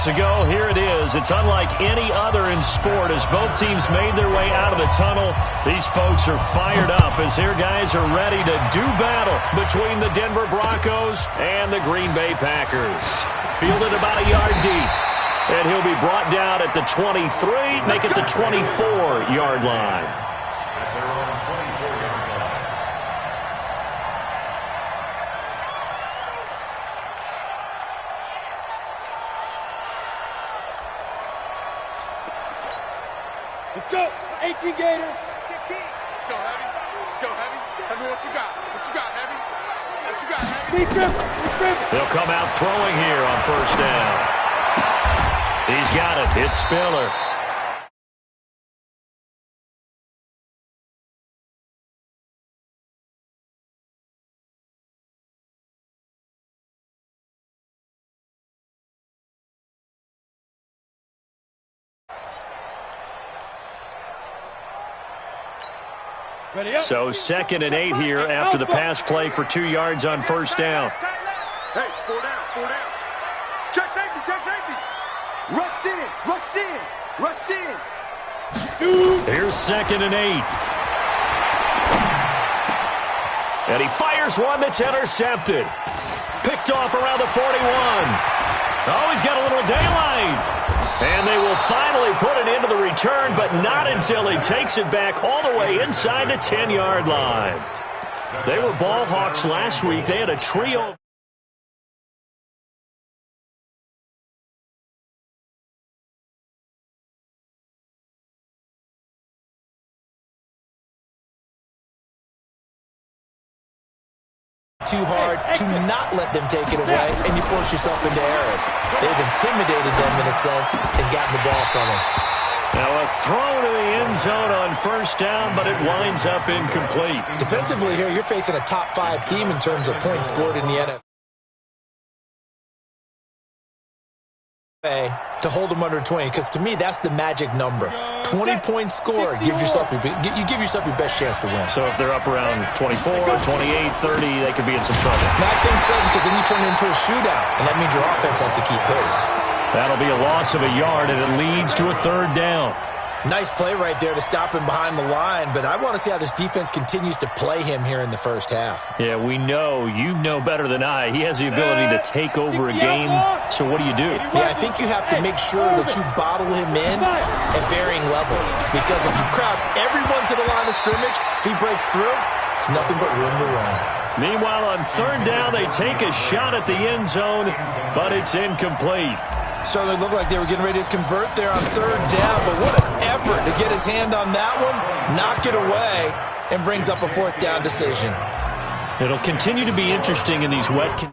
To go, here it is. It's unlike any other in sport as both teams made their way out of the tunnel. These folks are fired up as their guys are ready to do battle between the Denver Broncos and the Green Bay Packers. Fielded about a yard deep. And he'll be brought down at the 23, make it the 24-yard line. Let's go. 18 Gator. 16. Let's go, Heavy. Let's go, Heavy. Heavy, what you got? What you got, Heavy? What you got, Heavy? They'll come out throwing here on first down. He's got it. It's Spiller. So 2nd and 8 here after the pass play for 2 yards on first down. Hey, 4 down, 4 down. Check safety, check safety. Rush in, rush in, rush in. Here's 2nd and 8. And he fires one that's intercepted. Picked off around the 41. Oh, he's got a little daylight. And they will finally put it into the return, but not until he takes it back all the way inside the 10-yard line. They were ball hawks last week. They had a trio. Too hard to not let them take it away, and you force yourself into errors. They've intimidated them in a sense and gotten the ball from them. Now a throw to the end zone on first down, but it winds up incomplete. Defensively here, you're facing a top 5 team in terms of points scored in the NFL. To hold them under 20, because to me that's the magic number. 20 points scored gives yourself you give yourself your best chance to win. So if they're up around 24, 28, 30, they could be in some trouble. I think so, because then you turn it into a shootout, and that means your offense has to keep pace. That'll be a loss of a yard, and it leads to a 3rd down. Nice play right there to stop him behind the line, but I want to see how this defense continues to play him here in the first half. Yeah, we know. You know better than I. He has the ability to take over a game, so what do? Yeah, I think you have to make sure that you bottle him in at varying levels, because if you crowd everyone to the line of scrimmage, if he breaks through, it's nothing but room to run. Meanwhile, on 3rd down, they take a shot at the end zone, but it's incomplete. Certainly looked like they were getting ready to convert there on 3rd down, but what an effort to get his hand on that one, knock it away, and brings up a 4th down decision. It'll continue to be interesting in these wet conditions.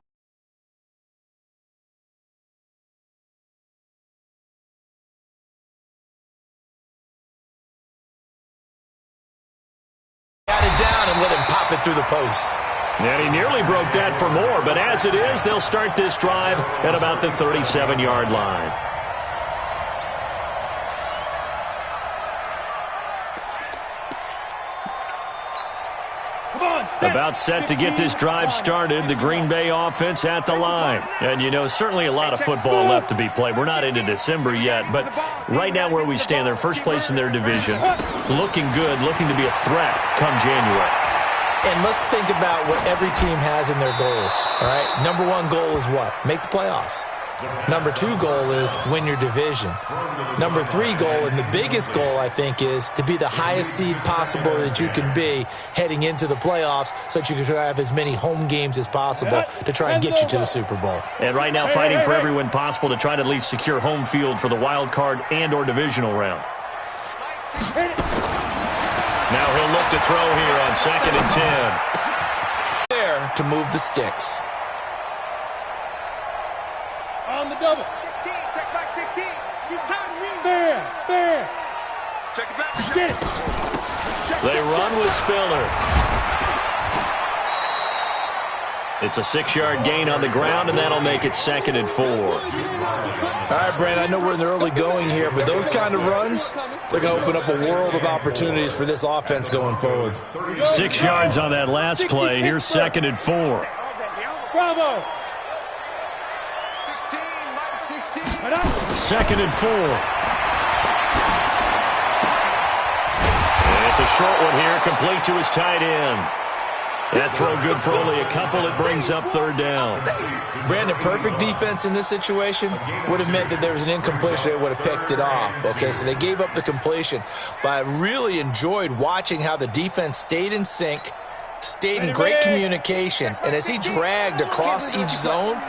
Got it down and let him pop it through the posts. And he nearly broke that for more, but as it is, they'll start this drive at about the 37-yard line. About set to get this drive started, the Green Bay offense at the line. And, you know, certainly a lot of football left to be played. We're not into December yet, but right now where we stand, they're first place in their division, looking good, looking to be a threat come January. And let's think about what every team has in their goals, all right? Number 1 goal is what? Make the playoffs. Number 2 goal is win your division. Number 3 goal, and the biggest goal, I think, is to be the highest seed possible that you can be heading into the playoffs so that you can have as many home games as possible to try and get you to the Super Bowl. And right now fighting for every win possible to try to at least secure home field for the wild card and or divisional round. Now he'll look to throw here on 2nd and 10. There to move the sticks. On the double. 16, check back 16. He's counting me. There. Check it back. Get it. They run with Spiller. It's a 6-yard gain on the ground, and that'll make it 2nd and 4. All right, Brent, I know we're in the early going here, but those kind of runs, they're going to open up a world of opportunities for this offense going forward. 6 yards on that last play. Here's 2nd and 4. Bravo. 16, Mike, 16. 2nd and 4. And it's a short one here, complete to his tight end. That throw good for only a couple. It brings up 3rd down. Brandon, perfect defense in this situation would have meant that there was an incompletion. They would have picked it off. Okay, so they gave up the completion. But I really enjoyed watching how the defense stayed in sync, stayed in great communication. And as he dragged across each zone,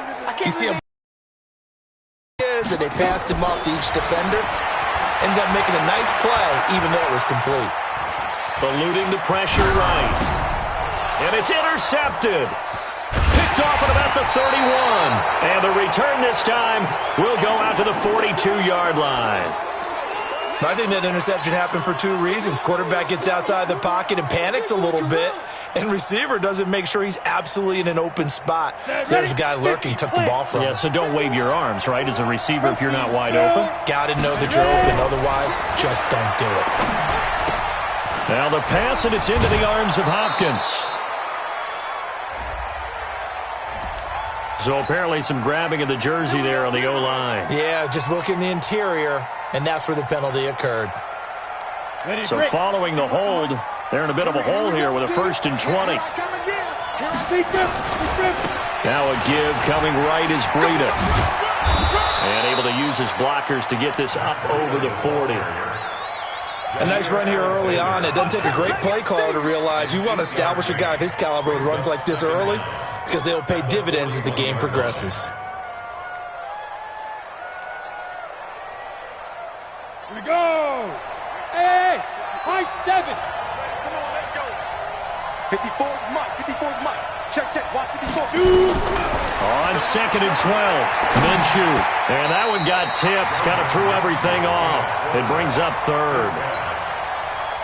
you see him, and they passed him off to each defender. Ended up making a nice play, even though it was complete. Eluding the pressure right. And it's intercepted. Picked off at about the 31. And the return this time will go out to the 42-yard line. I think that interception happened for 2 reasons. Quarterback gets outside the pocket and panics a little bit. And receiver doesn't make sure he's absolutely in an open spot. So there's a guy lurking, took the ball from him. Yeah, so don't wave your arms, right, as a receiver if you're not wide open. Got to know that you're open. Otherwise, just don't do it. Now the pass, and it's into the arms of Hopkins. So apparently some grabbing of the jersey there on the O-line. Yeah, just look in the interior, and that's where the penalty occurred. So following the hold, they're in a bit of a hole here with a 1st and 20. Now a give coming right is Breida. And able to use his blockers to get this up over the 40. A nice run here early on. It doesn't take a great play caller to realize you want to establish a guy of his caliber with runs like this early, because they'll pay dividends as the game progresses. Here we go. Hey, high 7. Come on, let's go. 54's Mike. 54's Mike. Check. Watch 54. Shoot. On 2nd and 12, Minshew. And that one got tipped, kind of threw everything off. It brings up 3rd.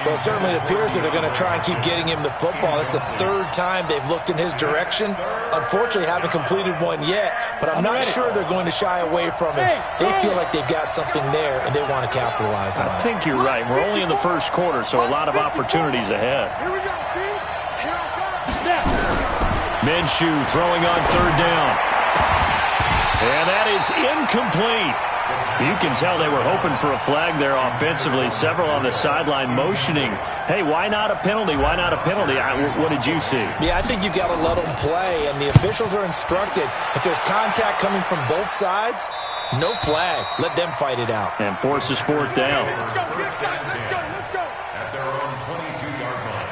Well, it certainly appears that they're going to try and keep getting him the football. It's the 3rd time they've looked in his direction. Unfortunately, haven't completed one yet, but I'm not sure they're going to shy away from him. They feel like they've got something there, and they want to capitalize on it. I think you're right. We're only in the 1st quarter, so a lot of opportunities ahead. Here we go, team. Here I come. Minshew throwing on 3rd down. And that is incomplete. You can tell they were hoping for a flag there offensively. Several on the sideline motioning, hey, why not a penalty? Why not a penalty? What did you see? Yeah, I think you've got to let them play, and the officials are instructed. If there's contact coming from both sides, no flag. Let them fight it out. And forces 4th down. Let's go. At their own 22-yard line.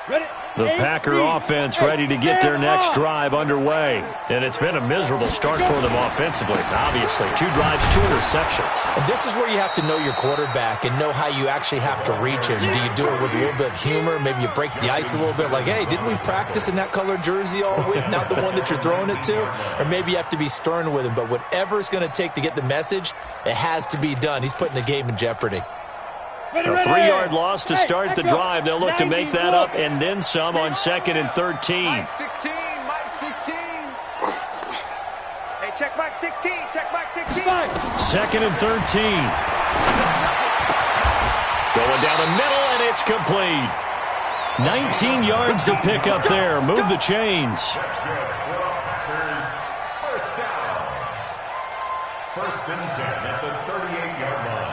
Ready? The Packer offense ready to get their next drive underway. And it's been a miserable start for them offensively, obviously. 2 drives, 2 interceptions. And this is where you have to know your quarterback and know how you actually have to reach him. Do you do it with a little bit of humor? Maybe you break the ice a little bit like, hey, didn't we practice in that colored jersey all week? Not the one that you're throwing it to? Or maybe you have to be stern with him. But whatever it's going to take to get the message, it has to be done. He's putting the game in jeopardy. A 3-yard loss to start the drive. They'll look to make that up and then some on 2nd and 13. Mike 16. Hey, check Mike 16. Check Mike 16. 2nd and 13. Going down the middle, and it's complete. 19 yards to pick up there. Move the chains. First down. 1st and 10 at the 38-yard line.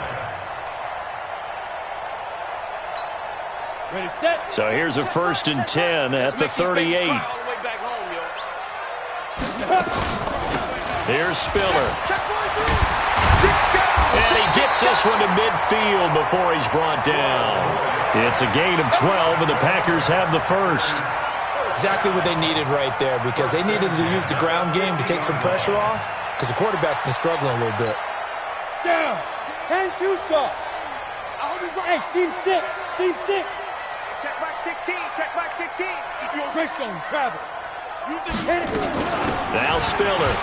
Ready, set. So here's a 1st and 10 at the 38. Here's Spiller. And he gets this one to midfield before he's brought down. It's a gain of 12, and the Packers have the 1st. Exactly what they needed right there, because they needed to use the ground game to take some pressure off, because the quarterback's been struggling a little bit. Down. 10-2 soft. Hey, team 6. Team 6. Check Mike 16. Check Mike 16. Your Greystone travel. Now Spiller.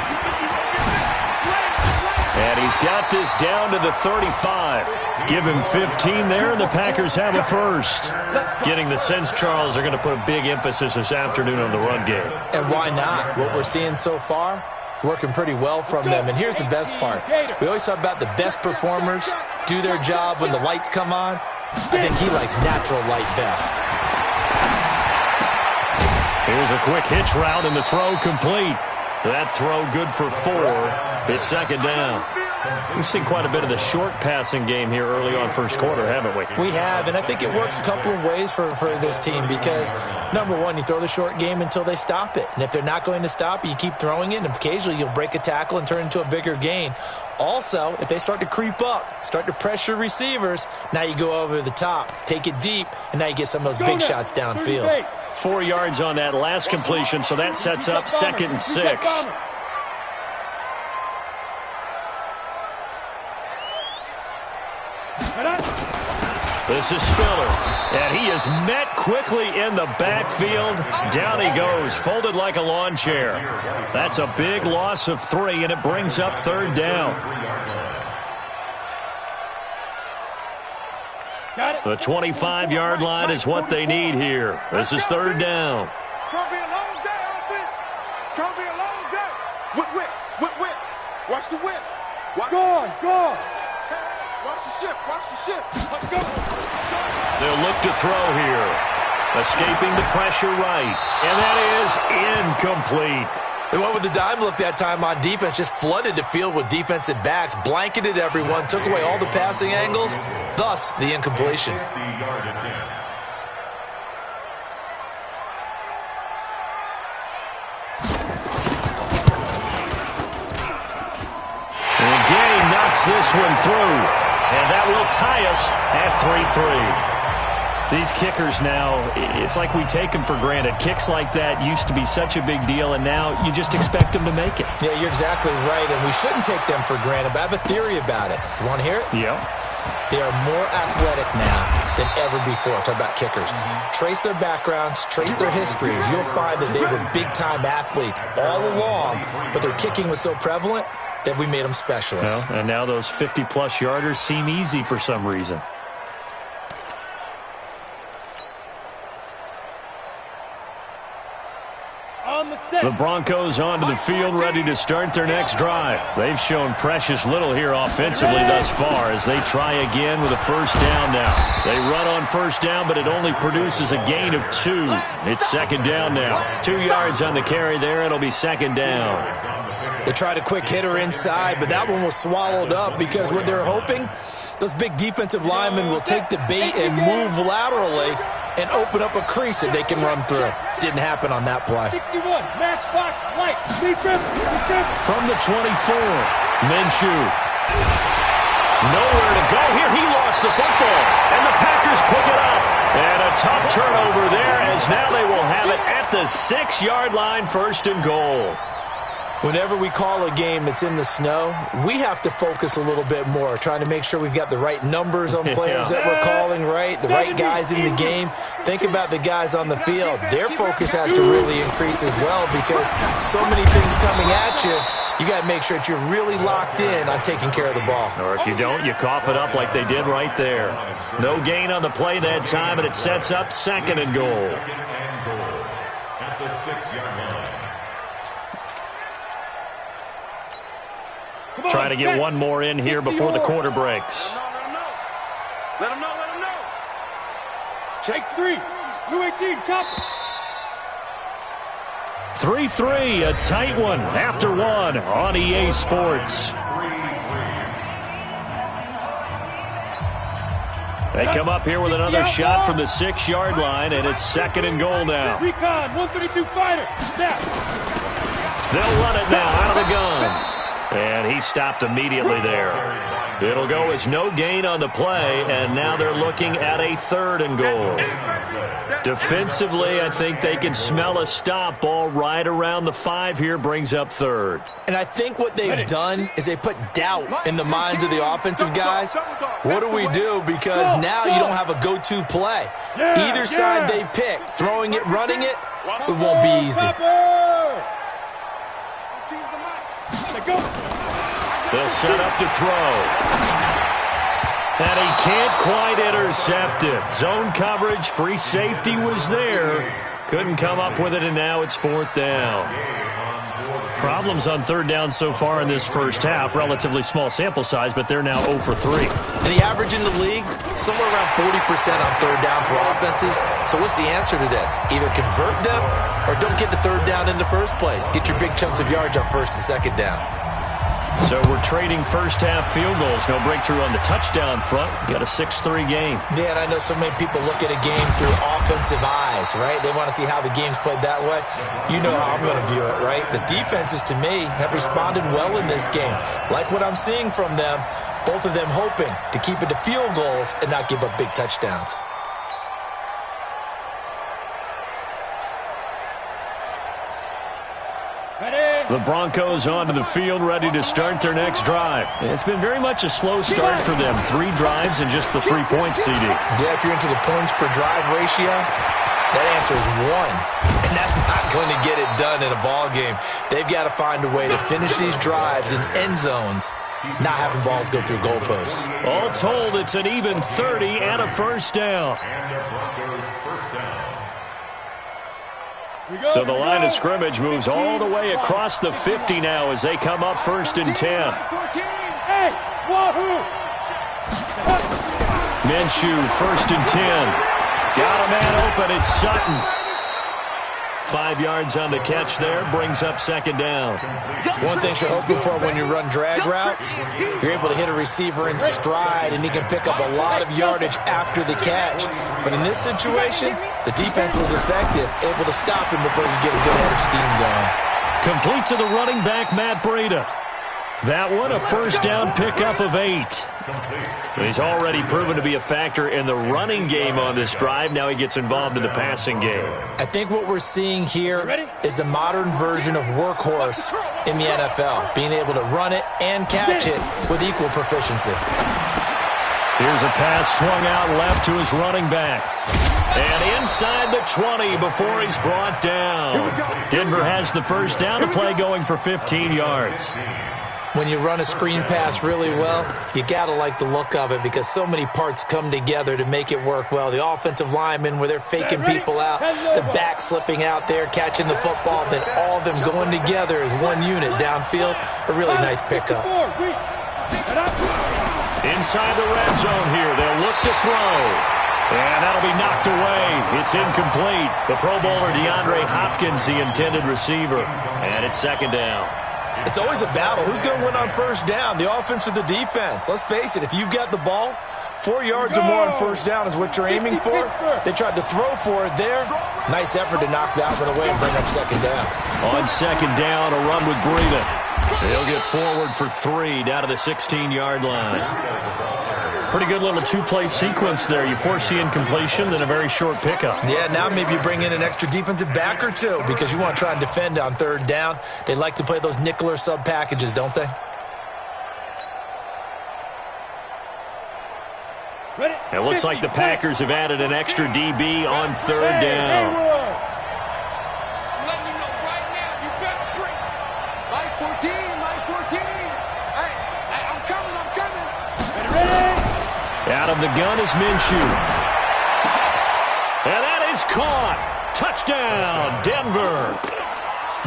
And he's got this down to the 35. Give him 15 there, and the Packers have a 1st. Getting the sense, Charles, they're going to put a big emphasis this afternoon on the run game. And why not? What we're seeing so far is working pretty well from them. And here's the best part. We always talk about the best performers do their job when the lights come on. I think he likes natural light best. Here's a quick hitch route, and the throw complete. That throw good for 4. It's second down. We've seen quite a bit of the short passing game here early on first quarter, haven't we? We have, and I think it works a couple of ways for this team because, number one, you throw the short game until they stop it. And if they're not going to stop it, you keep throwing it, and occasionally you'll break a tackle and turn it into a bigger gain. Also, if they start to creep up, start to pressure receivers, now you go over the top, take it deep, and now you get some of those big shots downfield. 4 yards on that last completion, so that sets up 2nd and 6. This is Spiller, and he is met quickly in the backfield. Down he goes, folded like a lawn chair. That's a big loss of 3, and it brings up 3rd down. The 25-yard line is what they need here. This is 3rd down. It's going to be a long day, offense. It's going to be a long day. Whip. Watch the whip. Go. Watch the ship. Let's go. They'll look to throw here. Escaping the pressure right. And that is incomplete. They went with the dime look that time on defense, just flooded the field with defensive backs, blanketed everyone, took away all the passing angles, thus the incompletion. And Gay knocks this one through. And that will tie us at 3-3. These kickers now, it's like we take them for granted. Kicks like that used to be such a big deal, and now you just expect them to make it. Yeah, you're exactly right, and we shouldn't take them for granted, but I have a theory about it. You want to hear it? Yeah. They are more athletic now than ever before. Talk about kickers. Trace their backgrounds, trace their histories. You'll find that they were big-time athletes all along, but their kicking was so prevalent that we made them specialists. Well, and now those 50-plus yarders seem easy for some reason. The Broncos onto the field, ready to start their next drive. They've shown precious little here offensively thus far as they try again with a first down now. They run on first down, but it only produces a gain of 2. It's second down now. 2 yards on the carry there. It'll be second down. They tried a quick hitter inside, but that one was swallowed up because what they're hoping, those big defensive linemen will take the bait and move laterally and open up a crease that they can run through. Didn't happen on that play. 61, matchbox, light, From the 24, Minshew. Nowhere to go here. He lost the football, and the Packers pick it up. And a tough turnover there as now they will have it at the 6-yard line, 1st and goal. Whenever we call a game that's in the snow, we have to focus a little bit more, trying to make sure we've got the right numbers on players that we're calling right, the right guys in the game. Think about the guys on the field. Their focus has to really increase as well because so many things coming at you. You got to make sure that you're really locked in on taking care of the ball. Or if you don't, you cough it up like they did right there. No gain on the play that time, and it sets up 2nd and goal. At the 6-yard line. Trying to get one more in here before the quarter breaks. Let him know. Takes 3. 218, chop. 3-3, a tight one after 1 on EA Sports. They come up here with another shot from the 6-yard line, and it's 2nd and goal now. Recon, 132 fighter. Snap. They'll run it now out of the gun. And he stopped immediately there. It'll go as no gain on the play, and now they're looking at a 3rd and goal. Defensively, I think they can smell a stop ball right around the 5 here, brings up 3rd. And I think what they've done is they put doubt in the minds of the offensive guys. What do we do? Because now you don't have a go-to play. Either side they pick, throwing it, running it, it won't be easy. They'll set up to throw. And he can't quite intercept it. Zone coverage, free safety was there. Couldn't come up with it, and now it's 4th down. Problems on third down so far in this first half. Relatively small sample size, but they're now 0 for 3. And the average in the league, somewhere around 40% on third down for offenses. So what's the answer to this? Either convert them or don't get the third down in the first place. Get your big chunks of yards on first and second down. So we're trading first half field goals. No breakthrough on the touchdown front. Got a 6-3 game. Yeah, and I know so many people look at a game through offensive eyes, right? They want to see how the game's played that way. You know how I'm going to view it, right? The defenses, to me, have responded well in this game. Like what I'm seeing from them, both of them hoping to keep it to field goals and not give up big touchdowns. The Broncos onto the field, ready to start their next drive. It's been very much a slow start for them. 3 drives and just the 3 points, CD. Yeah, if you're into the points per drive ratio, that answer is 1. And that's not going to get it done in a ball game. They've got to find a way to finish these drives in end zones, not having balls go through goalposts. All told, it's an even 30 and a first down. And the Broncos first down. So the line of scrimmage moves all the way across the 50 now as they come up 1st and 10. Hey, wahoo! Minshew, 1st and 10. Got a man open. It's Sutton. 5 yards on the catch there. Brings up 2nd down. One thing you're hoping for when you run drag routes, you're able to hit a receiver in stride, and he can pick up a lot of yardage after the catch. But in this situation, the defense was effective, able to stop him before he could get a good head of steam going. Complete to the running back, Matt Breida. That one, a first down pickup of 8. So he's already proven to be a factor in the running game on this drive. Now he gets involved in the passing game. I think what we're seeing here is the modern version of workhorse in the NFL, being able to run it and catch it with equal proficiency. Here's a pass swung out left to his running back. And inside the 20 before he's brought down. Denver has the first down, a play going for 15 yards. When you run a screen pass really well, you got to like the look of it because so many parts come together to make it work well. The offensive linemen, where they're faking people out, the back slipping out there, catching the football, then all of them going together as one unit downfield. A really nice pickup. Inside the red zone here, they'll look to throw. And that'll be knocked away. It's incomplete. The Pro Bowler DeAndre Hopkins, the intended receiver. And it's 2nd down. It's always a battle. Who's going to win on first down, the offense or the defense? Let's face it, if you've got the ball, 4 yards or more on first down is what you're aiming for. They tried to throw for it there. Nice effort to knock that one away and bring up 2nd down. On 2nd down, a run with Breida. He'll get forward for 3 down to the 16-yard line. Pretty good little 2-play sequence there. You force the incompletion, then a very short pickup. Yeah, now maybe you bring in an extra defensive back or two because you want to try and defend on 3rd down. They like to play those nickel or sub packages, don't they? It looks like the Packers have added an extra DB on 3rd down. I'm letting you know right now, you better straight. Line 14, line 14. Hey, I'm coming. Out of the gun is Minshew. And that is caught. Touchdown, Denver.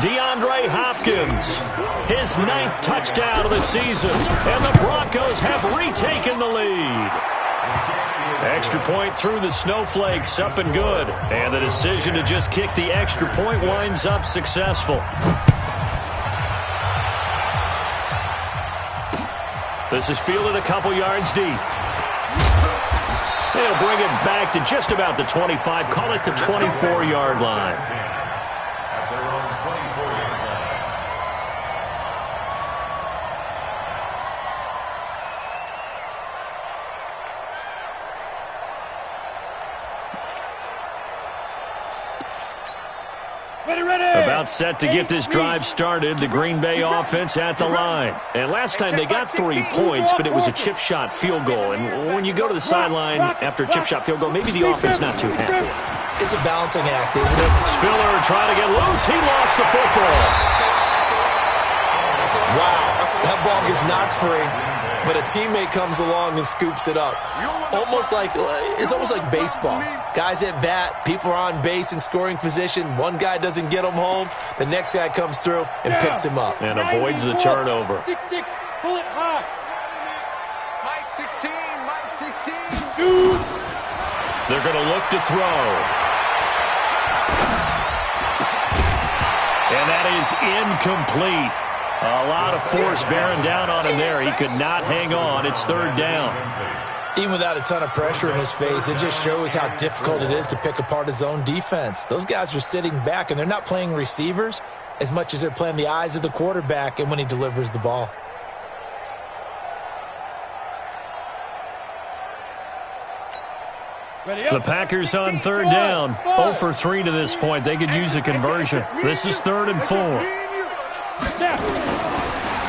DeAndre Hopkins, his 9th touchdown of the season. And the Broncos have retaken the lead. Extra point through the snowflakes, up and good. And the decision to just kick the extra point winds up successful. This is fielded a couple yards deep. They'll bring it back to just about the 25, call it the 24-yard line. At their own 24-yard line. About set to get this drive started, the Green Bay offense at the line. And last time they got 3 points, but it was a chip shot field goal. And when you go to the sideline after a chip shot field goal, maybe the offense not too happy. It's a balancing act, isn't it? Spiller trying to get loose. He lost the football. Wow, that ball gets knocked free. but a teammate comes along and scoops it up. It's almost like baseball. Guys at bat, people are on base in scoring position. One guy doesn't get him home. The next guy comes through and picks him up. And avoids the turnover. 6-6, pull it high. Mike 16, Mike 16. Shoot. They're going to look to throw. And that is incomplete. A lot of force bearing down on him there. He could not hang on. It's third down. Even without a ton of pressure in his face, it just shows how difficult it is to pick apart his own defense. Those guys are sitting back, and they're not playing receivers as much as they're playing the eyes of the quarterback and when he delivers the ball. The Packers on third down. 0 for 3 to this point. They could use a conversion. This is 3rd and 4.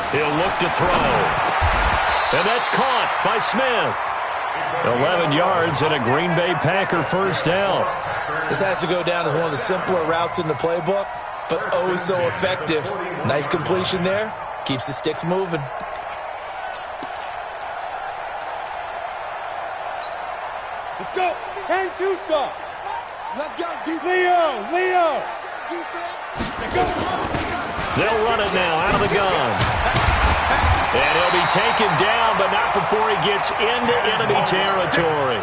He'll look to throw. And that's caught by Smith. 11 yards and a Green Bay Packer first down. This has to go down as one of the simpler routes in the playbook, but oh so effective. Nice completion there. Keeps the sticks moving. Let's go. 10-2 stop. Let's go, defense. Leo. Defense. Let's go. They'll run it now out of the gun. And he'll be taken down, but not before he gets into enemy territory.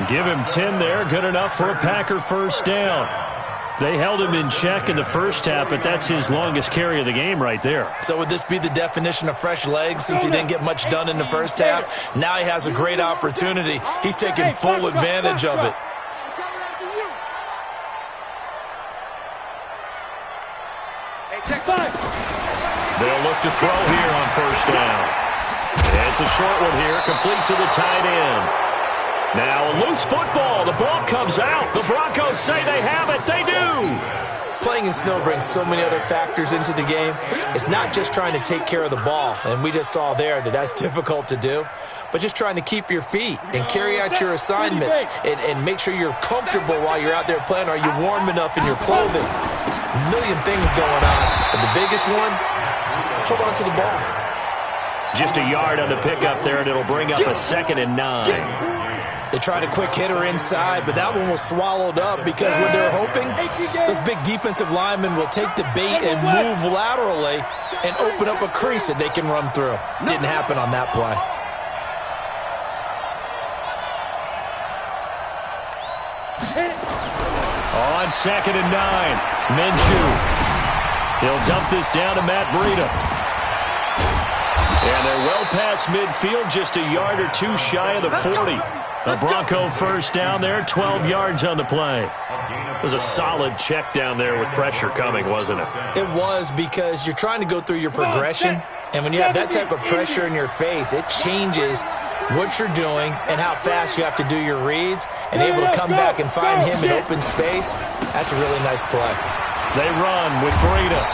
Give him 10 there. Good enough for a Packer first down. They held him in check in the first half, but that's his longest carry of the game right there. So would this be the definition of fresh legs since he didn't get much done in the first half? Now he has a great opportunity. He's taking full advantage of it. They'll look to throw here on first down. It's a short one here, complete to the tight end. Now a loose football. The ball comes out. The Broncos say they have it. They do. Playing in snow brings so many other factors into the game. It's not just trying to take care of the ball, and we just saw there that that's difficult to do, but just trying to keep your feet and carry out your assignments and make sure you're comfortable while you're out there playing. Are you warm enough in your clothing? A million things going on, but the biggest one, hold on to the ball. Just a yard on the pickup there, and it'll bring up a 2nd and 9. They tried a quick hitter inside, but that one was swallowed up because what they're hoping, those big defensive linemen will take the bait and move laterally and open up a crease that they can run through. Didn't happen on that play. On 2nd and 9, Minshew. He'll dump this down to Matt Breida. And they're well past midfield, just a yard or two shy of the 40. A Bronco first down there, 12 yards on the play. It was a solid check down there with pressure coming, wasn't it? It was, because you're trying to go through your progression, and when you have that type of pressure in your face, it changes what you're doing and how fast you have to do your reads, and able to come back and find him in open space. That's a really nice play. They run with Breida.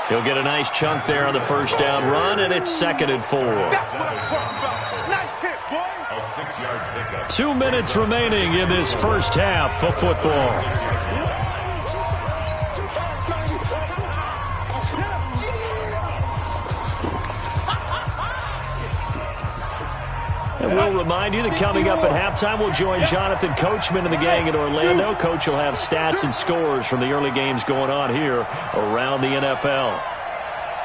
He'll get a nice chunk there on the first down run, and it's 2nd and 4. That's what I'm talking about. Nice hit, boy. A 6-yard pickup. 2 minutes remaining in this first half of football. And we'll remind you that coming up at halftime, we'll join Jonathan Coachman and the gang in Orlando. Coach will have stats and scores from the early games going on here around the NFL.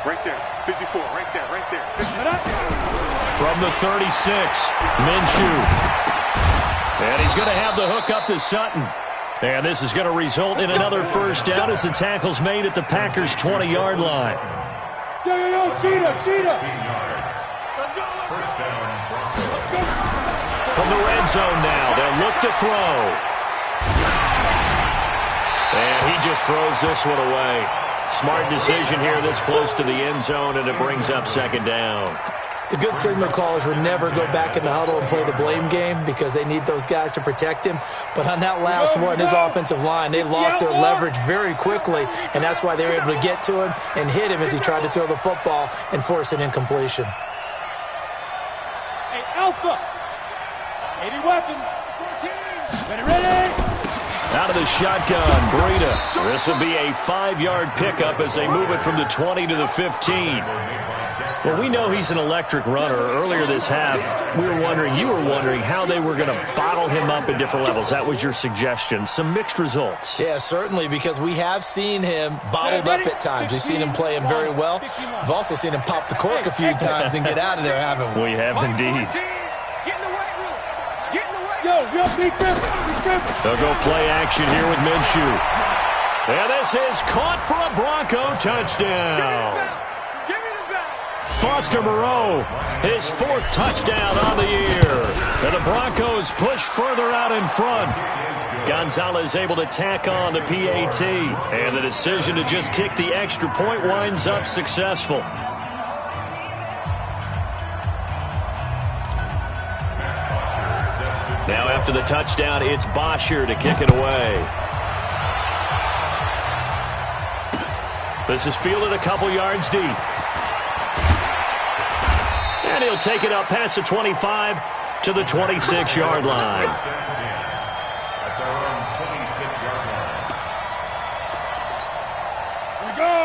Right there. 54. Right there. Right there. 54. From the 36, Minshew. And he's going to have the hook up to Sutton. And this is going to result in another first down as the tackle's made at the Packers' 20-yard line. Yo, Cheetah. 16 yards. First down, Broncos. From the red zone now, they'll look to throw. And he just throws this one away. Smart decision here this close to the end zone, and it brings up 2nd down. The good signal callers would never go back in the huddle and play the blame game because they need those guys to protect him. But on that last one, his offensive line, they lost their leverage very quickly, and that's why they were able to get to him and hit him as he tried to throw the football and force an incompletion. Hey, Alpha. 80 weapons. Ready. Out of the shotgun, Breida. This will be a 5-yard pickup as they move it from the 20 to the 15. Well, we know he's an electric runner. Earlier this half, you were wondering how they were going to bottle him up at different levels. That was your suggestion. Some mixed results. Yeah, certainly, because we have seen him bottled up at times. We've seen him play him very well. We've also seen him pop the cork a few times and get out of there, haven't we? We have indeed. They'll go play action here with Minshew. And this is caught for a Bronco touchdown. Foster Moreau, his 4th touchdown on the year. And the Broncos push further out in front. Gonzalez able to tack on the PAT. And the decision to just kick the extra point winds up successful. Now after the touchdown, it's Bosher to kick it away. This is fielded a couple yards deep. And he'll take it up past the 25 to the 26-yard line.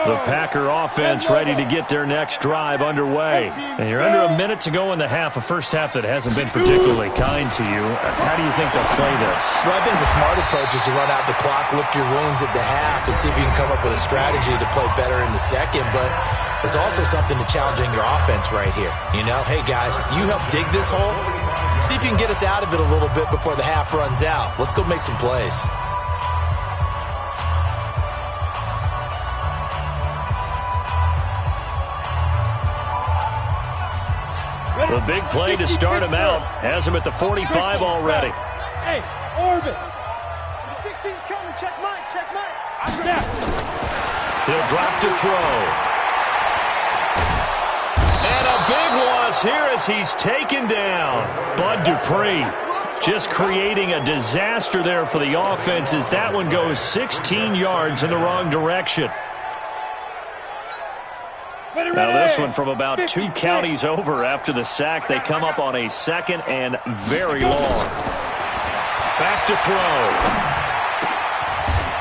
The Packer offense ready to get their next drive underway. And you're under a minute to go in the half, a first half that hasn't been particularly kind to you. How do you think they'll play this? Well, I think the smart approach is to run out the clock, lick your wounds at the half, and see if you can come up with a strategy to play better in the second. But there's also something to challenging your offense right here. You know, hey, guys, you help dig this hole. See if you can get us out of it a little bit before the half runs out. Let's go make some plays. The big play to start him out has him at the 45 already. Hey, orbit. The 16's coming. Check Mike. Check Mike. He'll drop to throw. And a big loss here as he's taken down. Bud Dupree just creating a disaster there for the offense as that one goes 16 yards in the wrong direction. Now this one from about 2 counties over after the sack. They come up on a 2nd and very long. Back to throw.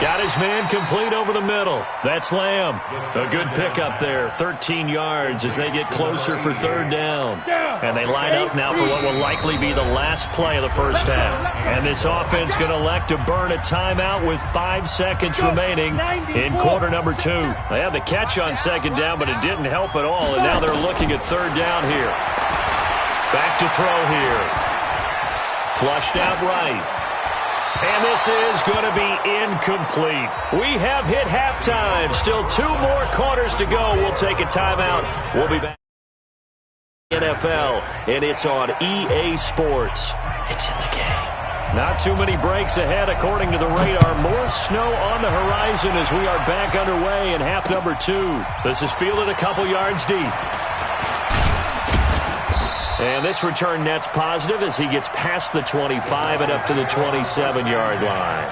Got his man complete over the middle. That's Lamb. A good pickup there. 13 yards as they get closer for 3rd down. And they line up now for what will likely be the last play of the first half. And this offense going to elect to burn a timeout with 5 seconds remaining in quarter number 2. They had the catch on 2nd down, but it didn't help at all. And now they're looking at 3rd down here. Back to throw here. Flushed out right. And this is going to be incomplete. We have hit halftime. Still 2 more quarters to go. We'll take a timeout. We'll be back. NFL, and it's on EA Sports. It's in the game. Not too many breaks ahead according to the radar. More snow on the horizon as we are back underway in half number 2. This is fielded a couple yards deep. And this return net's positive as he gets past the 25 and up to the 27-yard line.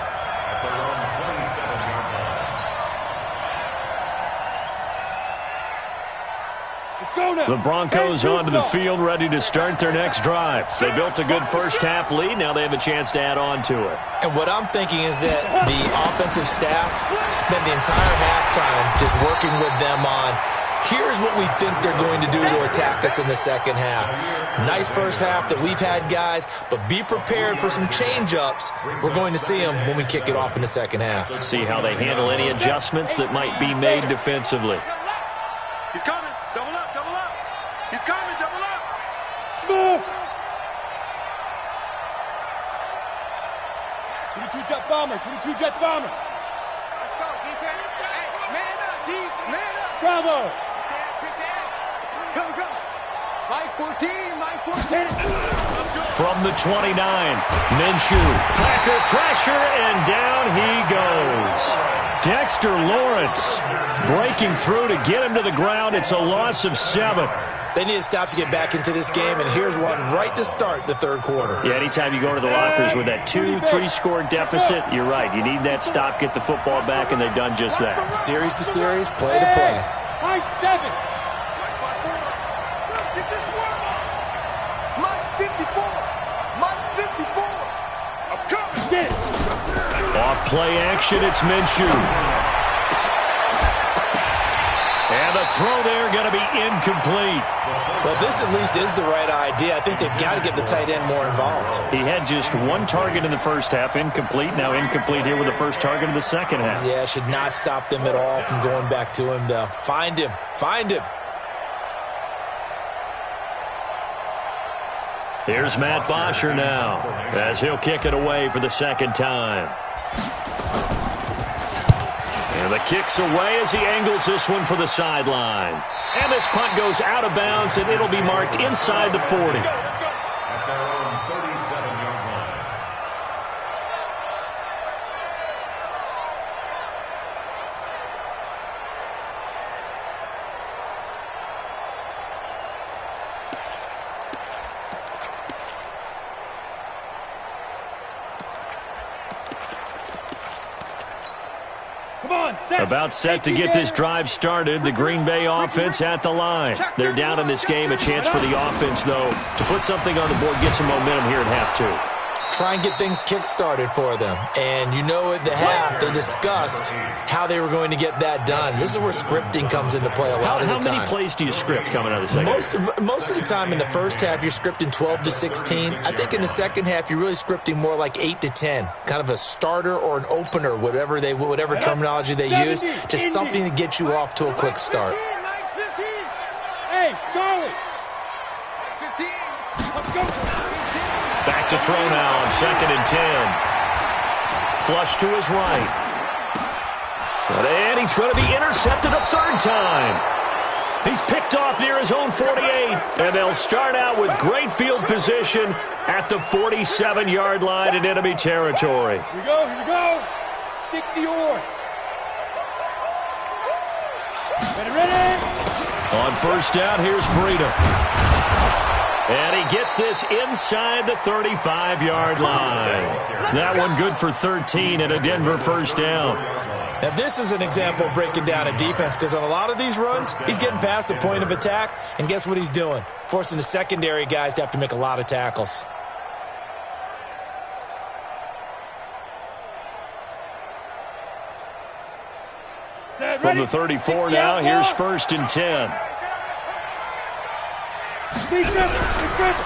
The Broncos onto the field ready to start their next drive. They built a good first half lead. Now they have a chance to add on to it. And what I'm thinking is that the offensive staff spent the entire halftime just working with them on here's what we think they're going to do to attack us in the second half. Nice first half that we've had, guys, but be prepared for some change-ups. We're going to see them when we kick it off in the second half. See how they handle any adjustments that might be made defensively. He's coming. Double up, double up. He's coming, double up. Smoke. 22 jet bomber, 22 jet bomber. Let's go, defense. Hey, man up, D, man up. Bravo. Take the edge. Go, go. Mike 14, Mike 14. From the 29, Minshew. Packer pressure, and down he goes. Dexter Lawrence breaking through to get him to the ground. It's a loss of 7. They need to stop to get back into this game, and here's one right to start the third quarter. Yeah, anytime you go to the lockers with that 2-3 deficit, you're right. You need that stop, get the football back, and they've done just that. Series to series, play to play. High 7. Get this one. Mike 54. Mike 54. I'm coming. Get it. Off play action, it's Minshew. And the throw there going to be incomplete. Well, this at least is the right idea. I think they've got to get the tight end more involved. He had just one target in the first half, incomplete. Now incomplete here with the first target of the second half. Yeah, should not stop them at all from going back to him, though. Find him. Find him. Here's Matt Bosher now as he'll kick it away for the second time. And the kick's away as he angles this one for the sideline. And this punt goes out of bounds, and it'll be marked inside the 40. At their own 37-yard line. About set to get this drive started. The Green Bay offense at the line. They're down in this game. A chance for the offense, though, to put something on the board, get some momentum here at half two. Try and get things kick-started for them. And you know at the half, they discussed how they were going to get that done. This is where scripting comes into play a lot of the time. How many plays do you script coming out of the second half? Most of the time in the first half, you're scripting 12 to 16. I think in the second half, you're really scripting more like 8 to 10. Kind of a starter or an opener, whatever terminology they use. Just something to get you off to a quick start. Hey, Charlie. 15. Let's go. Back to throw now on 2nd and 10. Flush to his right. And he's going to be intercepted a third time. He's picked off near his own 48. And they'll start out with great field position at the 47-yard line in enemy territory. Here we go, here we go. 60 or. Ready. On first down, here's Breida. And he gets this inside the 35-yard line. That one good for 13 and a Denver first down. Now, this is an example of breaking down a defense because on a lot of these runs, he's getting past the point of attack, and guess what he's doing? Forcing the secondary guys to have to make a lot of tackles. From the 34 now, here's 1st and 10.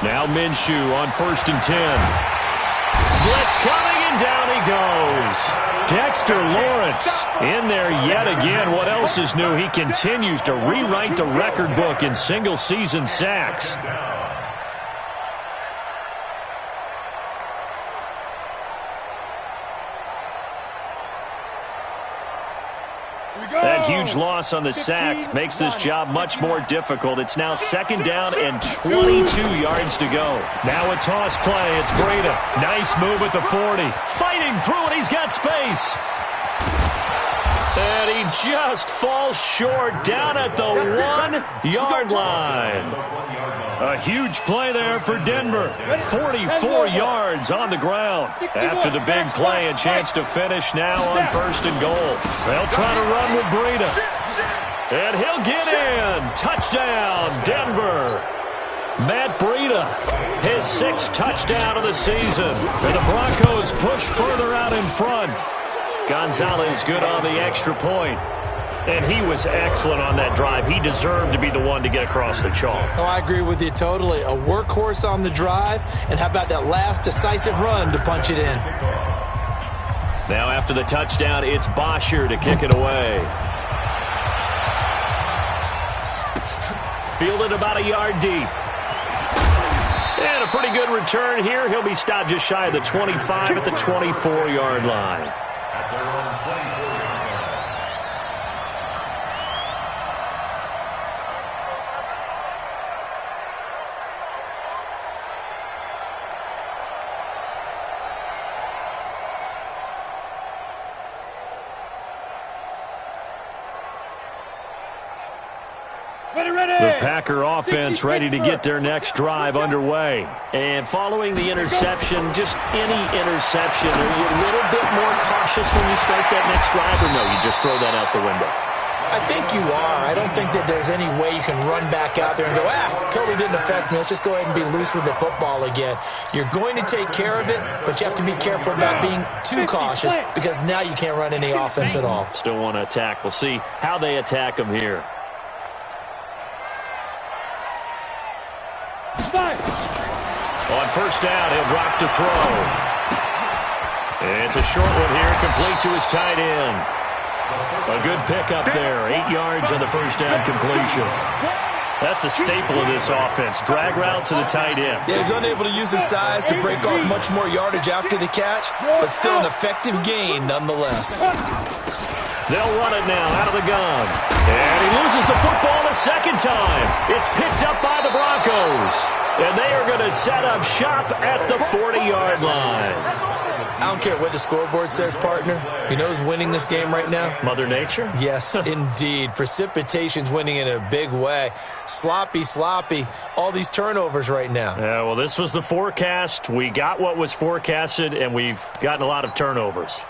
Now Minshew on 1st and 10. Blitz coming, and down he goes. Dexter Lawrence in there yet again. What else is new? He continues to rewrite the record book in single-season sacks. That huge loss on the sack makes this job much more difficult. It's now 2nd down and 22 yards to go. Now a toss play. It's Breida. Nice move at the 40. Fighting through it. He's got space. And he just falls short down at the 1-yard line. A huge play there for Denver. 44 yards on the ground. After the big play, a chance to finish now on 1st and goal. They'll try to run with Breida. And he'll get in. Touchdown, Denver. Matt Breida, his 6th touchdown of the season. And the Broncos push further out in front. Gonzalez good on the extra point. And he was excellent on that drive. He deserved to be the one to get across the chalk. Oh, I agree with you totally. A workhorse on the drive, and how about that last decisive run to punch it in? Now after the touchdown, it's Bosher to kick it away. Fielded about a yard deep. And a pretty good return here. He'll be stopped just shy of the 25 at the 24-yard line. At their own 24-yard line. The Packer offense ready to get their next drive underway. And following the interception, just any interception, are you a little bit more cautious when you start that next drive, or no, you just throw that out the window? I think you are. I don't think that there's any way you can run back out there and go, totally didn't affect me. Let's just go ahead and be loose with the football again. You're going to take care of it, but you have to be careful about being too cautious because now you can't run any offense at all. Still want to attack. We'll see how they attack them here. On first down, he'll drop to throw. It's a short one here, complete to his tight end. A good pickup there, 8 yards on the first down completion. That's a staple of this offense. Drag route to the tight end. Yeah, he's unable to use his size to break off much more yardage after the catch, but still an effective gain nonetheless. They'll run it now out of the gun. And he loses the football a second time. It's picked up by the Broncos. And they are going to set up shop at the 40-yard line. I don't care what the scoreboard says, partner. You know who's winning this game right now? Mother Nature? Yes, indeed. Precipitation's winning in a big way. Sloppy. All these turnovers right now. Yeah, well, this was the forecast. We got what was forecasted, and we've gotten a lot of turnovers.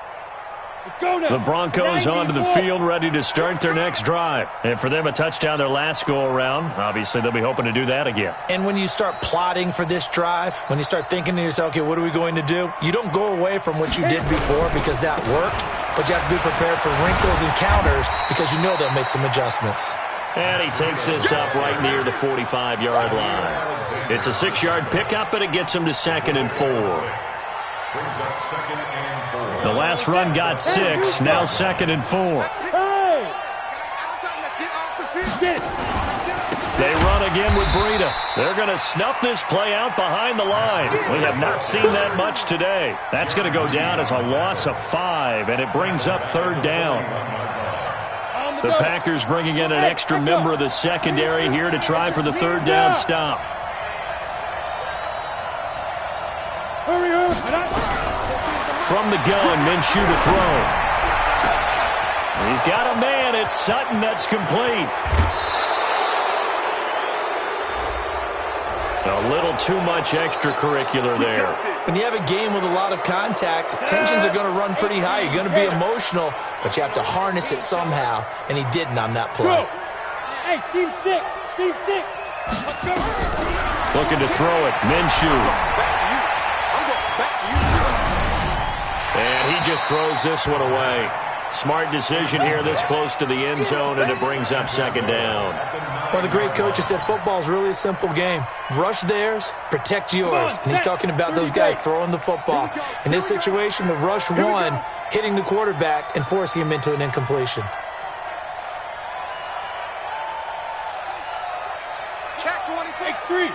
Let's go now. The Broncos onto the field, ready to start their next drive. And for them, a touchdown their last go-around. Obviously, they'll be hoping to do that again. And when you start plotting for this drive, when you start thinking to yourself, okay, what are we going to do? You don't go away from what you did before because that worked, but you have to be prepared for wrinkles and counters because you know they'll make some adjustments. And he takes this up right near the 45-yard line. It's a 6-yard pickup, and it gets him to 2nd and 4. Brings up 2nd and 4. The last run got 6, now 2nd and 4. They run again with Breida. They're going to snuff this play out behind the line. We have not seen that much today. That's going to go down as a loss of 5, and it brings up 3rd down. The Packers bringing in an extra member of the secondary here to try for the 3rd down stop. From the gun, Minshew to throw. He's got a man. It's Sutton that's complete. A little too much extracurricular there. When you have a game with a lot of contact, tensions are going to run pretty high. You're going to be emotional, but you have to harness it somehow, and he didn't on that play. Hey, team 6. Let's go. Looking to throw it. Minshew. And he just throws this one away. Smart decision here this close to the end zone, and it brings up 2nd down. One of the great coaches said football's really a simple game. Rush theirs, protect yours. And he's talking about those guys throwing the football. In this situation, the rush won, hitting the quarterback and forcing him into an incompletion. Check 23.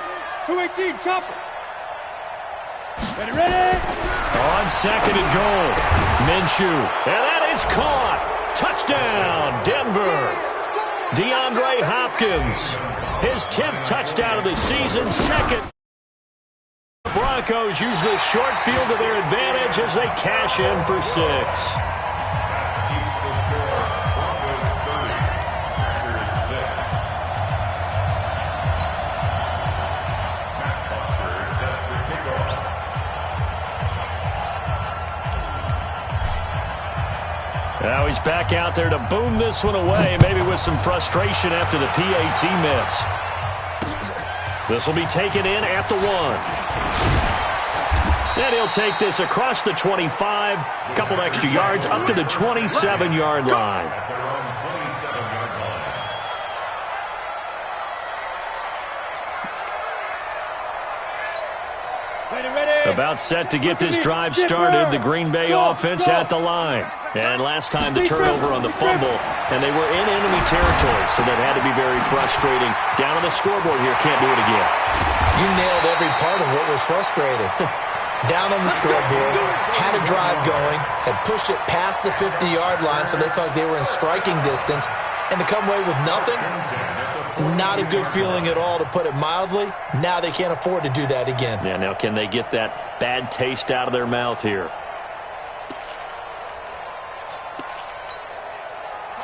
218, chopper. Ready. On 2nd and goal, Minshew. And that is caught. Touchdown, Denver. DeAndre Hopkins. His 10th touchdown of the season, 2nd. Broncos use the short field to their advantage as they cash in for 6. Now he's back out there to boom this one away, maybe with some frustration after the PAT miss. This will be taken in at the 1. And he'll take this across the 25, a couple extra yards, up to the 27-yard line. About set to get this drive started, the Green Bay offense at the line. And last time the turnover on the fumble, and they were in enemy territory, so that had to be very frustrating. Down on the scoreboard here, can't do it again. You nailed every part of what was frustrating. Down on the scoreboard, had a drive going, had pushed it past the 50-yard line, so they thought they were in striking distance, and to come away with nothing, not a good feeling at all, to put it mildly. Now they can't afford to do that again. Yeah, now can they get that bad taste out of their mouth here?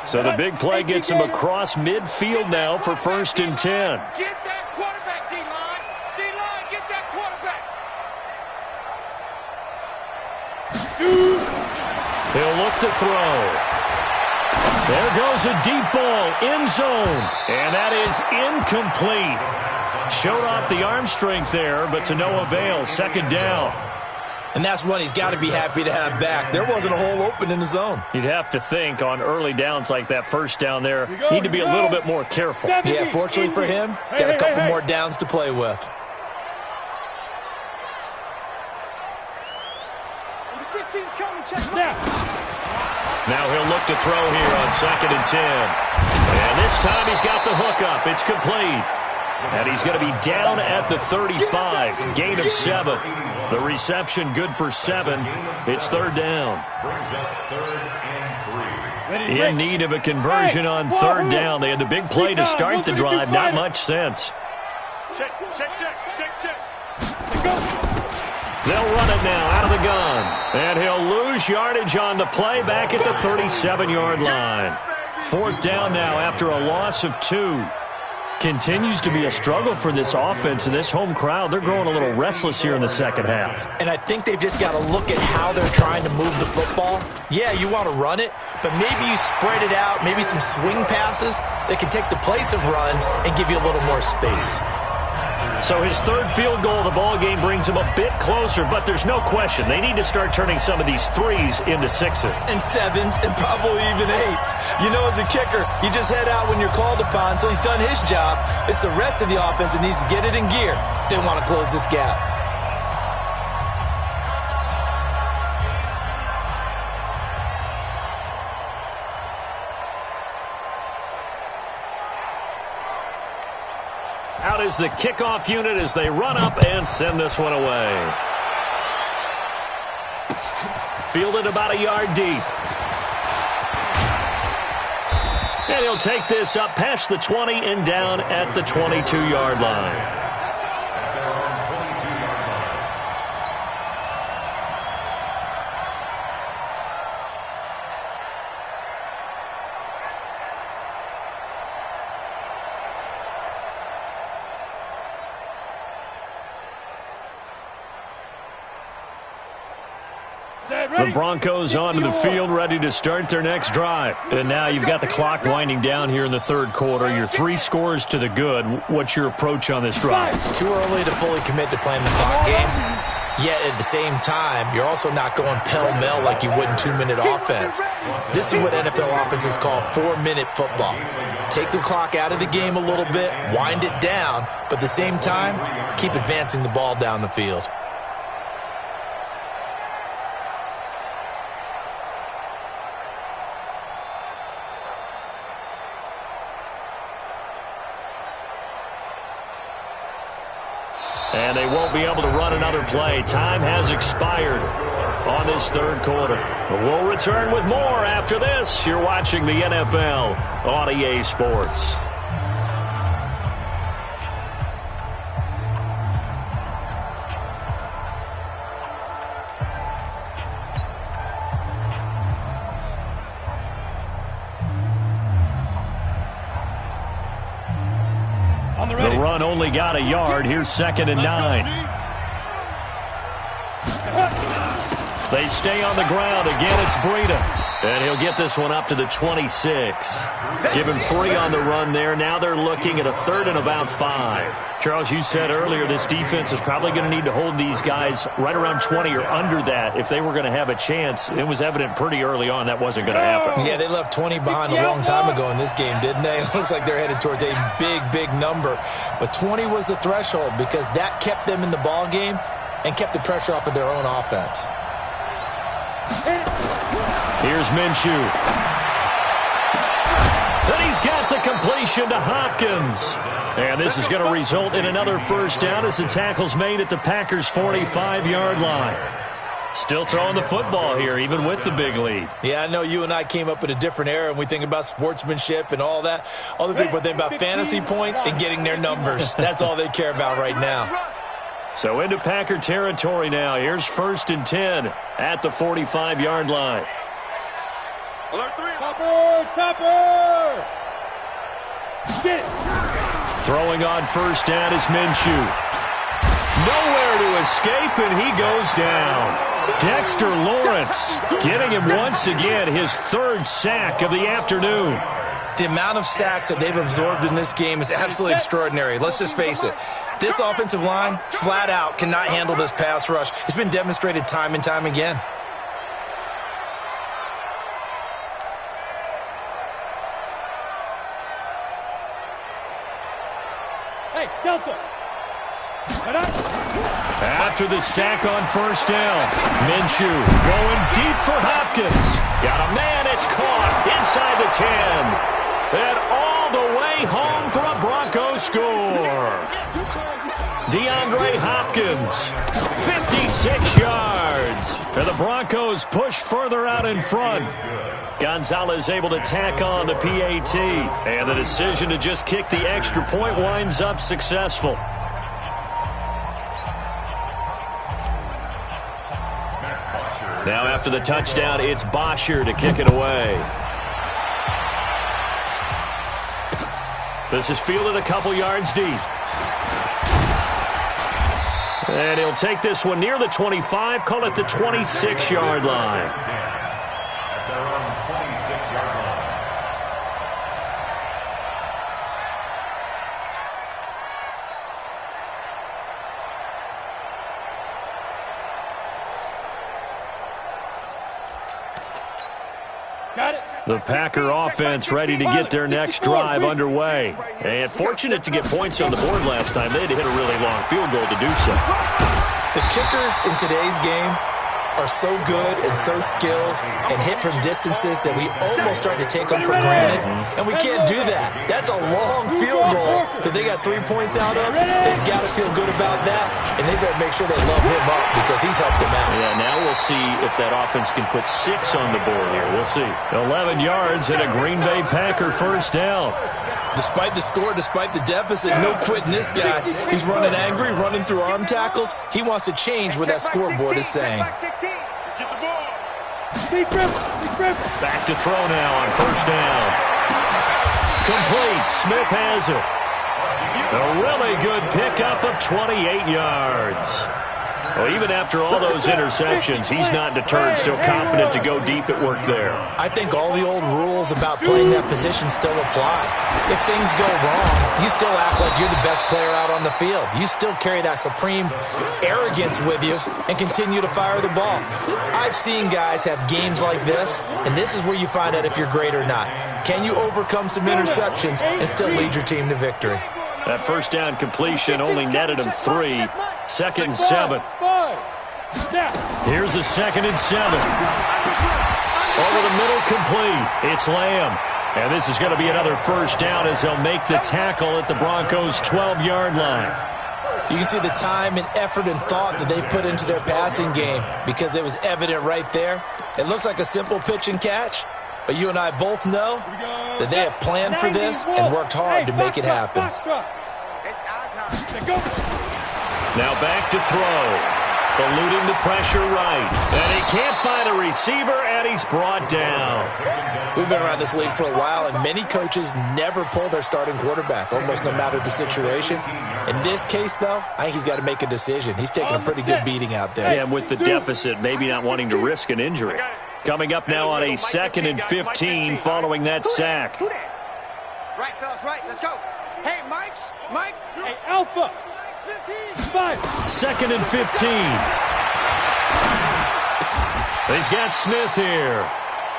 So the big play gets them across midfield now for 1st and 10. Get that quarterback, D-line. D-line, get that quarterback. He'll look to throw. There goes a deep ball, end zone, and that is incomplete. Showed off the arm strength there, but to no avail. 2nd down. And that's one he's got to be happy to have back. There wasn't a hole open in the zone. You'd have to think on early downs like that, 1st down there, need to be a little bit more careful. Yeah, fortunately for him, got a couple more downs to play with. Now he'll look to throw here on 2nd and 10. And this time he's got the hook up. It's complete. And he's going to be down at the 35. Gain of 7. The reception good for 7. It's 3rd down. Brings up 3rd and 3. In need of a conversion on 3rd down. They had the big play to start the drive. Not much sense. Check. They'll run it now out of the gun. And he'll lose yardage on the play back at the 37-yard line. 4th down now after a loss of 2. Continues to be a struggle for this offense and this home crowd. They're growing a little restless here in the second half. And I think they've just got to look at how they're trying to move the football. Yeah, you want to run it, but maybe you spread it out, maybe some swing passes that can take the place of runs and give you a little more space. So his 3rd field goal of the ball game brings him a bit closer, but there's no question they need to start turning some of these 3s into 6s. And 7s and probably even 8s. You know, as a kicker, you just head out when you're called upon, so he's done his job. It's the rest of the offense that needs to get it in gear. They want to close this gap. Out is the kickoff unit as they run up and send this one away. Fielded about a yard deep. And he'll take this up past the 20 and down at the 22-yard line. The Broncos onto the field, ready to start their next drive. And now you've got the clock winding down here in the 3rd quarter. You're 3 scores to the good. What's your approach on this drive? Too early to fully commit to playing the clock game. Yet at the same time, you're also not going pell-mell like you would in 2-minute offense. This is what NFL offenses call 4-minute football. Take the clock out of the game a little bit, wind it down, but at the same time, keep advancing the ball down the field. And they won't be able to run another play. Time has expired on this 3rd quarter. But we'll return with more after this. You're watching the NFL on EA Sports. The run only got a yard. Here's 2nd and 9. They stay on the ground. Again, it's Breida. And he'll get this one up to the 26. Give him 3 on the run there. Now they're looking at a 3rd and about 5. Charles, you said earlier this defense is probably going to need to hold these guys right around 20 or under that if they were going to have a chance. It was evident pretty early on that wasn't going to happen. Yeah, they left 20 behind a long time ago in this game, didn't they? It looks like they're headed towards a big, big number. But 20 was the threshold because that kept them in the ball game and kept the pressure off of their own offense. Here's Minshew. Then he's got the completion to Hopkins. And this is going to result in another 1st down as the tackle's made at the Packers' 45-yard line. Still throwing the football here, even with the big lead. Yeah, I know you and I came up in a different era, and we think about sportsmanship and all that. Other people think about fantasy points and getting their numbers. That's all they care about right now. So into Packer territory now. Here's 1st and 10 at the 45-yard line. Topper! Get it! Throwing on 1st down is Minshew. Nowhere to escape, and he goes down. Dexter Lawrence getting him once again his 3rd sack of the afternoon. The amount of sacks that they've absorbed in this game is absolutely extraordinary. Let's just face it. This offensive line, flat out, cannot handle this pass rush. It's been demonstrated time and time again. Hey, Delta! After the sack on first down, Minshew going deep for Hopkins. Got a man, it's caught inside the 10. And all the way home for a Broncos score. DeAndre Hopkins, 56 yards. And the Broncos push further out in front. Gonzalez able to tack on the PAT. And the decision to just kick the extra point winds up successful. Now after the touchdown, it's Bosher to kick it away. This is fielded a couple yards deep. And he'll take this one near the 25, call it the 26-yard line. At their own 26-yard line. The Packer offense ready to get their next drive underway. And fortunate to get points on the board last time. They had to hit a really long field goal to do so. The kickers in today's game are so good and so skilled and hit from distances that we almost start to take them for granted. And we can't do that. That's a long field goal that they got 3 points out of. They've got to feel good about that, and they better make sure they love him up because he's helped them out. Yeah, now we'll see if that offense can put 6 on the board here. We'll see. 11 yards and a Green Bay Packer first down. Despite the score, despite the deficit, no quitting this guy. He's running angry, running through arm tackles. He wants to change what that scoreboard is saying. Get the ball. Back to throw now on first down. Complete. Smith has it. A really good pickup of 28 yards. Well, even after all those interceptions, he's not deterred, still confident to go deep at work there. I think all the old rules about playing that position still apply. If things go wrong, you still act like you're the best player out on the field. You still carry that supreme arrogance with you and continue to fire the ball. I've seen guys have games like this, and this is where you find out if you're great or not. Can you overcome some interceptions and still lead your team to victory? That first down completion only netted him 3. 2nd and 7. Here's a 2nd and 7. Over the middle, complete. It's Lamb. And this is going to be another first down as they'll make the tackle at the Broncos' 12-yard line. You can see the time and effort and thought that they put into their passing game because it was evident right there. It looks like a simple pitch and catch, but you and I both know that they have planned for this and worked hard to make it happen. Now back to throw. Eluding the pressure right. And he can't find a receiver, and he's brought down. We've been around this league for a while, and many coaches never pull their starting quarterback, almost no matter the situation. In this case, though, I think he's got to make a decision. He's taking a pretty good beating out there. Yeah, and with the deficit, maybe not wanting to risk an injury. Coming up now on a 2nd and 15 following that sack. Right, fellas, right. Let's go. Hey, Mike. Hey, Alpha. 5. 2nd and 15. He's got Smith here.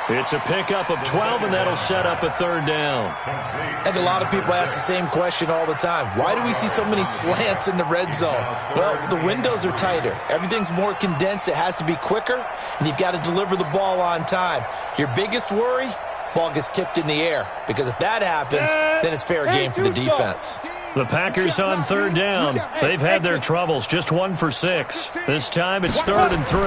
It's a pickup of 12, and that'll set up a 3rd down. I think a lot of people ask the same question all the time. Why do we see so many slants in the red zone? Well, the windows are tighter. Everything's more condensed. It has to be quicker, and you've got to deliver the ball on time. Your biggest worry? Ball gets tipped in the air, because if that happens, then it's fair game for the defense. The Packers on 3rd down. They've had their troubles, just 1 for 6. This time it's 3rd and 3.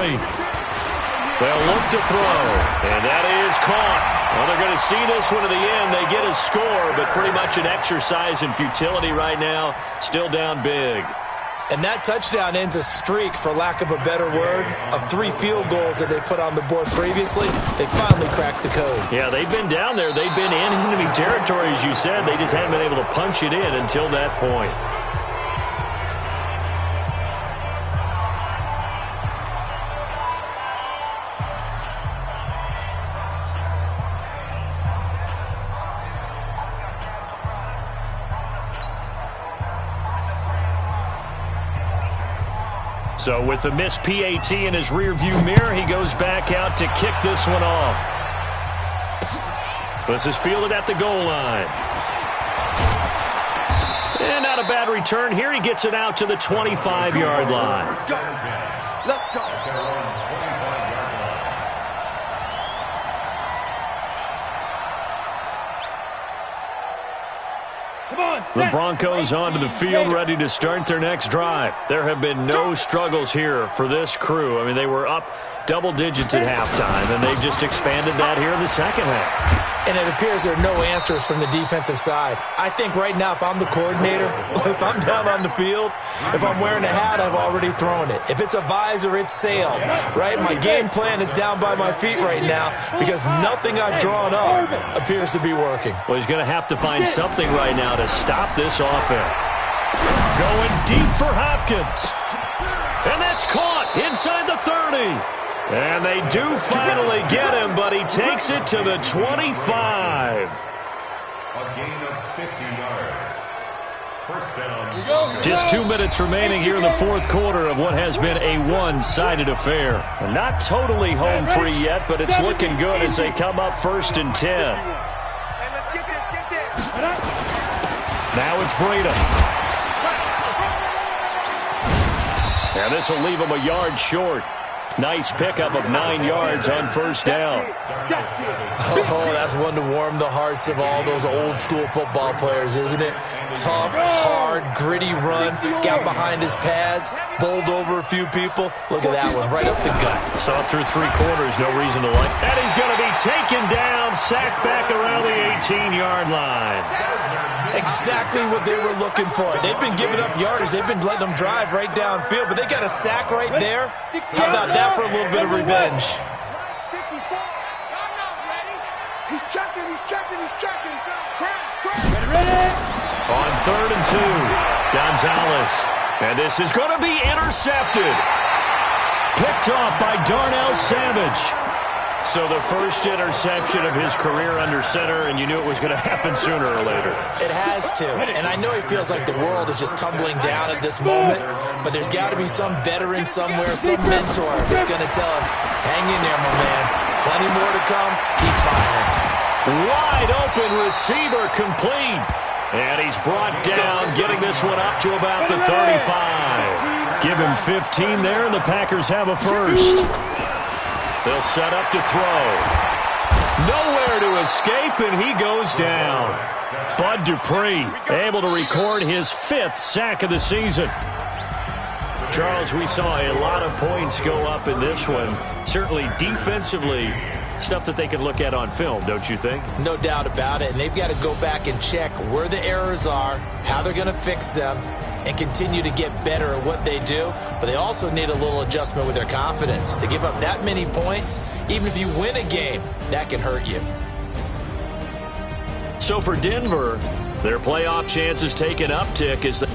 They'll look to throw, and that is caught. Well, they're going to see this one to the end. They get a score, but pretty much an exercise in futility right now. Still down big. And that touchdown ends a streak, for lack of a better word, of 3 field goals that they put on the board previously. They finally cracked the code. Yeah, they've been down there. They've been in enemy territory, as you said. They just haven't been able to punch it in until that point. So with the missed PAT in his rearview mirror, he goes back out to kick this one off. This is fielded at the goal line. And not a bad return here. He gets it out to the 25-yard line. Let's go. Let's go. The Broncos onto the field, ready to start their next drive. There have been no struggles here for this crew. I mean, they were up double digits at halftime, and they just expanded that here in the second half. And it appears there are no answers from the defensive side. I think right now, if I'm the coordinator, if I'm down on the field, if I'm wearing a hat, I've already thrown it. If it's a visor, it's sailed, right? My game plan is down by my feet right now because nothing I've drawn up appears to be working. Well, he's going to have to find something right now to stop this offense. Going deep for Hopkins. And that's caught inside the 30. And they do finally get him, but he takes it to the 25. A gain of 50 yards. First down. Just 2 minutes remaining here in the fourth quarter of what has been a one-sided affair. Not totally home free yet, but it's looking good as they come up 1st and 10. Hey, let's get this. Now it's Breida. And this will leave him a yard short. Nice pickup of 9 yards on first down. Oh, that's one to warm the hearts of all those old school football players, isn't it? Tough, hard, gritty run. Got behind his pads, bowled over a few people. Look at that one, right up the gut. Saw through 3 quarters, no reason to like. And he's going to be taken down, sacked back around the 18-yard line. Exactly what they were looking for. They've been giving up yardage. They've been letting them drive right downfield, but they got a sack right there. How about that for a little bit of revenge? He's checking. On 3rd and 2, Gonzalez. And this is going to be intercepted. Picked off by Darnell Savage. So the first interception of his career under center, and you knew it was going to happen sooner or later. It has to. And I know he feels like the world is just tumbling down at this moment, but there's got to be some veteran somewhere, some mentor that's going to tell him, hang in there, my man. Plenty more to come. Keep firing. Wide open receiver complete. And he's brought down, getting this one up to about the 35. Give him 15 there, and the Packers have a first. They'll set up to throw. Nowhere to escape, and he goes down. Bud Dupree able to record his 5th sack of the season. Charles, we saw a lot of points go up in this one. Certainly defensively, stuff that they can look at on film, don't you think? No doubt about it, and they've got to go back and check where the errors are, how they're going to fix them, and continue to get better at what they do. But they also need a little adjustment with their confidence. To give up that many points, even if you win a game, that can hurt you. So for Denver, their playoff chances take an uptick as they